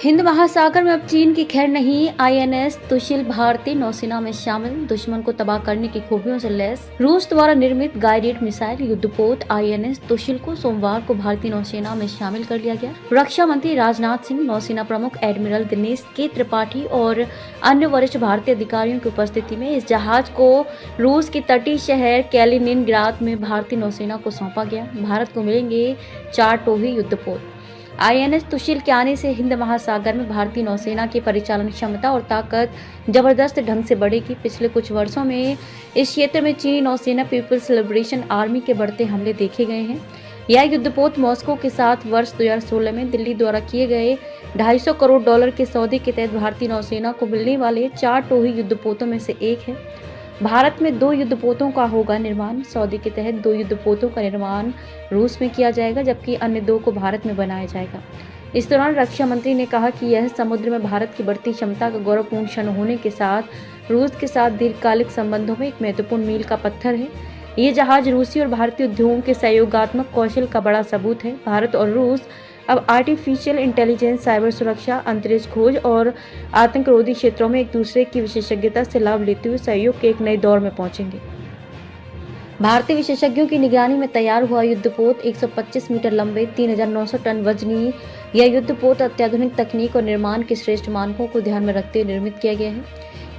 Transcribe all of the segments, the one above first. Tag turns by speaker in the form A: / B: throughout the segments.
A: हिंद महासागर में अब चीन की खैर नहीं। आईएनएस तुशिल भारतीय नौसेना में शामिल। दुश्मन को तबाह करने की खूबियों से लैस रूस द्वारा निर्मित गाइडेड मिसाइल युद्धपोत आईएनएस तुशिल को सोमवार को भारतीय नौसेना में शामिल कर लिया गया। रक्षा मंत्री राजनाथ सिंह, नौसेना प्रमुख एडमिरल दिनेश के त्रिपाठी और अन्य वरिष्ठ भारतीय अधिकारियों की उपस्थिति में इस जहाज को रूस के तटीय शहर कैलिनिनग्राद में भारतीय नौसेना को सौंपा गया। भारत को मिलेंगे 4 टोही युद्धपोत। आईएनएस तुशिल के आने से हिंद महासागर में भारतीय नौसेना की परिचालन क्षमता और ताकत जबरदस्त ढंग से बढ़ेगी। पिछले कुछ वर्षों में इस क्षेत्र में चीनी नौसेना पीपल्स लिबरेशन आर्मी के बढ़ते हमले देखे गए हैं। यह युद्धपोत मॉस्को के साथ वर्ष 2016 में दिल्ली द्वारा किए गए $250 करोड़ के सौदे के तहत भारतीय नौसेना को मिलने वाले 4 टोही युद्धपोतों में से एक है। भारत में 2 युद्धपोतों का होगा निर्माण। सौदे के तहत 2 युद्धपोतों का निर्माण रूस में किया जाएगा, जबकि अन्य 2 को भारत में बनाया जाएगा। इस दौरान रक्षा मंत्री ने कहा कि यह समुद्र में भारत की बढ़ती क्षमता का गौरवपूर्ण क्षण होने के साथ रूस के साथ दीर्घकालिक संबंधों में एक महत्वपूर्ण मील का पत्थर है। ये जहाज रूसी और भारतीय उद्योगों के सहयोगात्मक कौशल का बड़ा सबूत है। भारत और रूस अब आर्टिफिशियल इंटेलिजेंस, साइबर सुरक्षा, अंतरिक्ष खोज और आतंकरोधी क्षेत्रों में एक दूसरे की विशेषज्ञता से लाभ लेते हुए सहयोग के एक नए दौर में पहुंचेंगे। भारतीय विशेषज्ञों की निगरानी में तैयार हुआ युद्धपोत 125 मीटर लंबे, 3900 टन वजनी यह युद्धपोत अत्याधुनिक तकनीक और निर्माण के श्रेष्ठ मानकों को ध्यान में रखते हुए निर्मित किया गया है।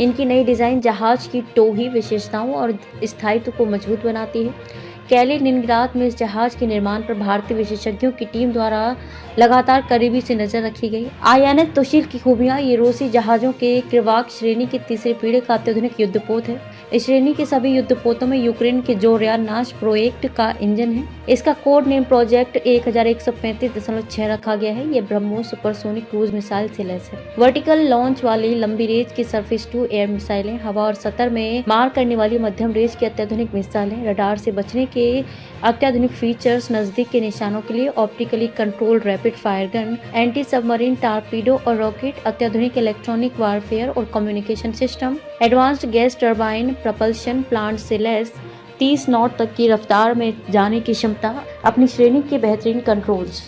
A: इनकी नई डिजाइन जहाज की टोही विशेषताओं और स्थायित्व को मजबूत बनाती है। कैलिनिनग्राद में इस जहाज के निर्माण पर भारतीय विशेषज्ञों की टीम द्वारा लगातार करीबी से नजर रखी गई। आईएनएस तुशिल की खूबियां: ये रूसी जहाजों के क्रिवाक श्रेणी की तीसरी पीढ़ी का अत्याधुनिक युद्धपोत है। इस श्रेणी के सभी युद्धपोतों में यूक्रेन के जोरयानाश प्रोजेक्ट का इंजन है। इसका कोड नेम प्रोजेक्ट 1135.6 रखा गया है। ये ब्रह्मोस सुपरसोनिक क्रूज मिसाइल से लैस है। वर्टिकल लॉन्च वाली लंबी रेंज की सरफेस टू एयर मिसाइलें, हवा और सतह में मार करने वाली मध्यम रेंज की अत्याधुनिक मिसाइलें, रडार से बचने के अत्याधुनिक फीचर्स, नजदीक के निशानों के लिए optically controlled rapid fire gun, anti submarine torpedo और रॉकेट, अत्याधुनिक इलेक्ट्रॉनिक वारफेयर और communication system, advanced gas turbine propulsion plant से लैस 30 नॉट तक की रफ्तार में जाने की क्षमता, अपनी श्रेणी के बेहतरीन कंट्रोल्स।